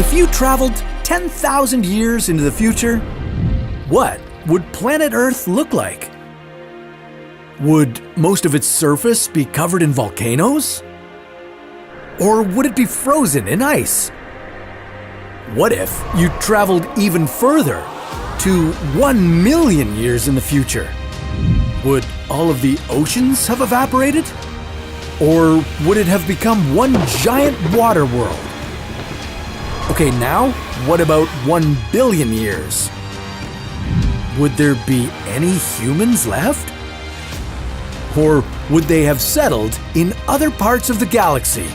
If you traveled 10,000 years into the future, what would planet Earth look like? Would most of its surface be covered in volcanoes? Or would it be frozen in ice? What if you traveled even further, to 1 million years in the future? Would all of the oceans have evaporated? Or would it have become one giant water world? Okay, now what about 1 billion years? Would there be any humans left? Or would they have settled in other parts of the galaxy?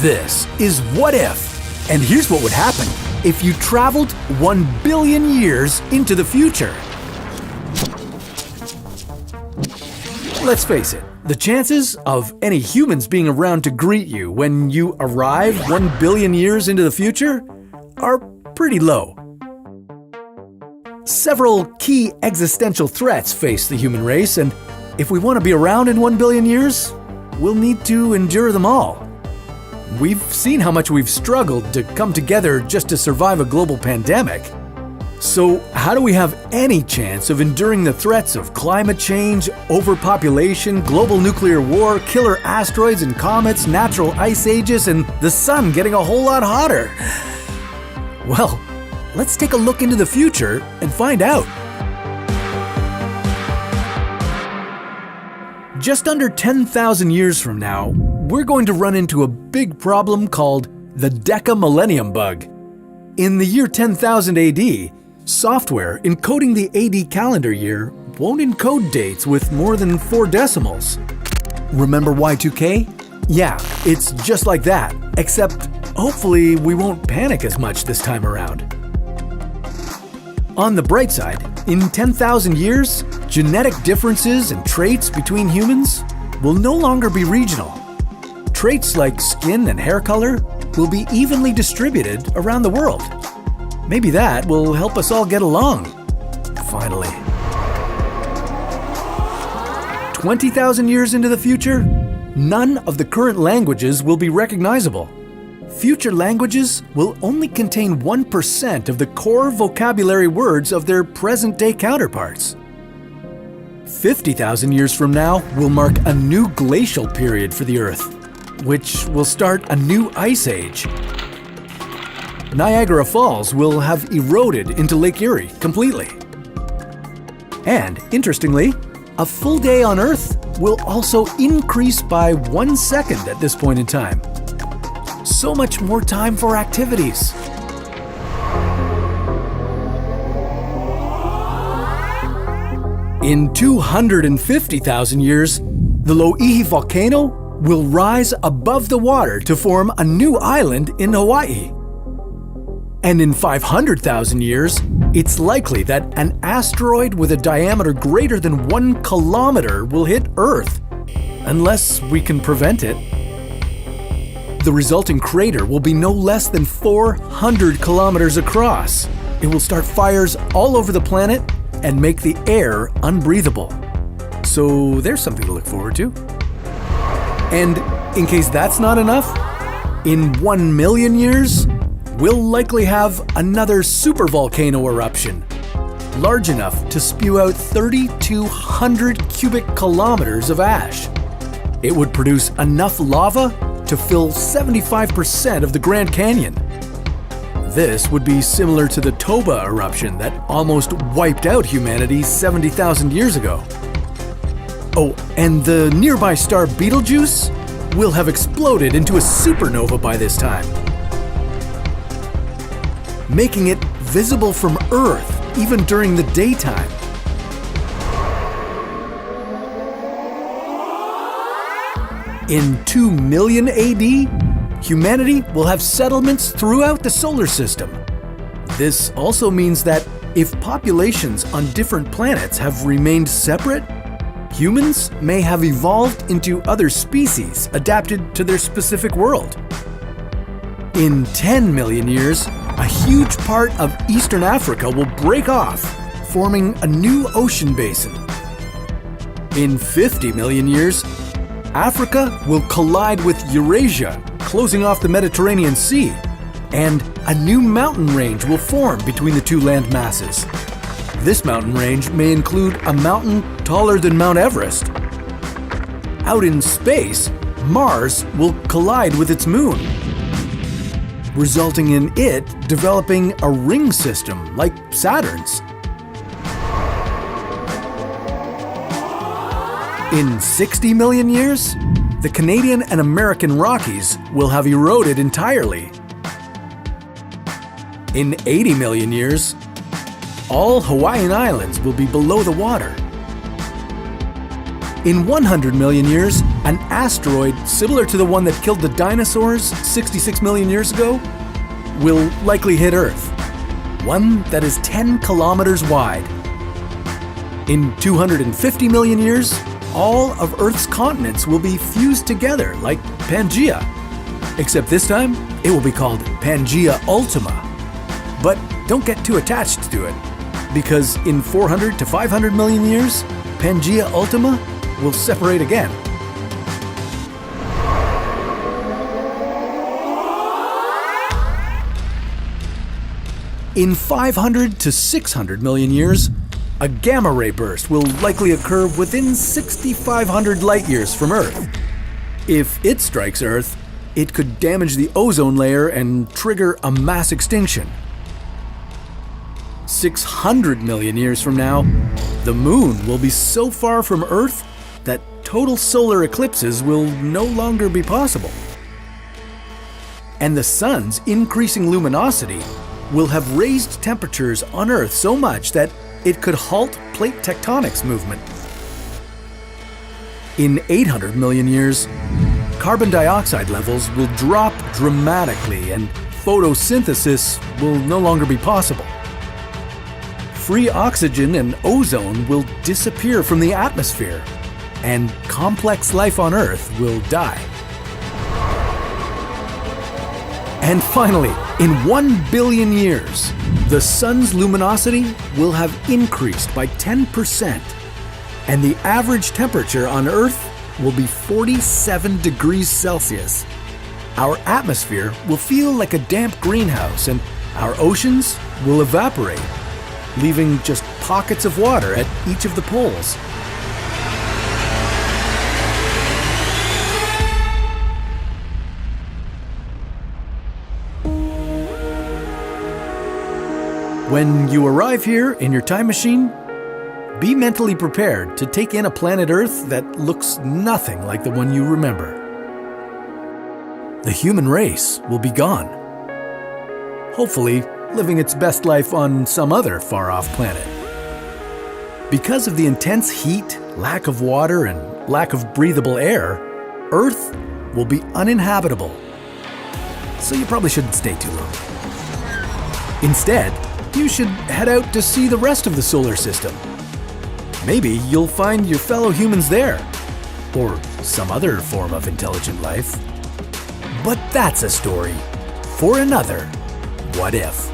This is What If, and here's what would happen if you traveled 1 billion years into the future. Let's face it, the chances of any humans being around to greet you when you arrive 1 billion years into the future are pretty low. Several key existential threats face the human race, and if we want to be around in 1 billion years, we'll need to endure them all. We've seen how much we've struggled to come together just to survive a global pandemic. So how do we have any chance of enduring the threats of climate change, overpopulation, global nuclear war, killer asteroids and comets, natural ice ages, and the sun getting a whole lot hotter? Well, let's take a look into the future and find out. Just under 10,000 years from now, we're going to run into a big problem called the Deca-millennium bug. In the year 10,000 AD, software encoding the AD calendar year won't encode dates with more than 4 decimals. Remember Y2K? Yeah, it's just like that, except hopefully we won't panic as much this time around. On the bright side, in 10,000 years, genetic differences and traits between humans will no longer be regional. Traits like skin and hair color will be evenly distributed around the world. Maybe that will help us all get along. Finally. 20,000 years into the future, none of the current languages will be recognizable. Future languages will only contain 1% of the core vocabulary words of their present-day counterparts. 50,000 years from now will mark a new glacial period for the Earth, which will start a new ice age. Niagara Falls will have eroded into Lake Erie completely. And, interestingly, a full day on Earth will also increase by 1 second at this point in time. So much more time for activities. In 250,000 years, the Loihi volcano will rise above the water to form a new island in Hawaii. And in 500,000 years, it's likely that an asteroid with a diameter greater than 1 kilometer will hit Earth, unless we can prevent it. The resulting crater will be no less than 400 kilometers across. It will start fires all over the planet and make the air unbreathable. So there's something to look forward to. And in case that's not enough, in 1 million years, we'll likely have another supervolcano eruption, large enough to spew out 3,200 cubic kilometers of ash. It would produce enough lava to fill 75% of the Grand Canyon. This would be similar to the Toba eruption that almost wiped out humanity 70,000 years ago. Oh, and the nearby star Betelgeuse will have exploded into a supernova by this time, making it visible from Earth even during the daytime. In 2 million AD, humanity will have settlements throughout the solar system. This also means that if populations on different planets have remained separate, humans may have evolved into other species adapted to their specific world. In 10 million years, a huge part of Eastern Africa will break off, forming a new ocean basin. In 50 million years, Africa will collide with Eurasia, closing off the Mediterranean Sea, and a new mountain range will form between the two land masses. This mountain range may include a mountain taller than Mount Everest. Out in space, Mars will collide with its moon, resulting in it developing a ring system like Saturn's. In 60 million years, the Canadian and American Rockies will have eroded entirely. In 80 million years, all Hawaiian Islands will be below the water. In 100 million years, an asteroid similar to the one that killed the dinosaurs 66 million years ago will likely hit Earth, one that is 10 kilometers wide. In 250 million years, all of Earth's continents will be fused together like Pangea, except this time it will be called Pangea Ultima. But don't get too attached to it, because in 400 to 500 million years, Pangea Ultima will separate again. In 500 to 600 million years, a gamma ray burst will likely occur within 6,500 light years from Earth. If it strikes Earth, it could damage the ozone layer and trigger a mass extinction. 600 million years from now, the Moon will be so far from Earth that total solar eclipses will no longer be possible. And the Sun's increasing luminosity will have raised temperatures on Earth so much that it could halt plate tectonics movement. In 800 million years, carbon dioxide levels will drop dramatically and photosynthesis will no longer be possible. Free oxygen and ozone will disappear from the atmosphere, and complex life on Earth will die. And finally, in 1 billion years, the Sun's luminosity will have increased by 10%, and the average temperature on Earth will be 47 degrees Celsius. Our atmosphere will feel like a damp greenhouse, and our oceans will evaporate, leaving just pockets of water at each of the poles. When you arrive here in your time machine, be mentally prepared to take in a planet Earth that looks nothing like the one you remember. The human race will be gone, hopefully living its best life on some other far-off planet. Because of the intense heat, lack of water, and lack of breathable air, Earth will be uninhabitable. So you probably shouldn't stay too long. Instead, you should head out to see the rest of the solar system. Maybe you'll find your fellow humans there, or some other form of intelligent life. But that's a story for another What If.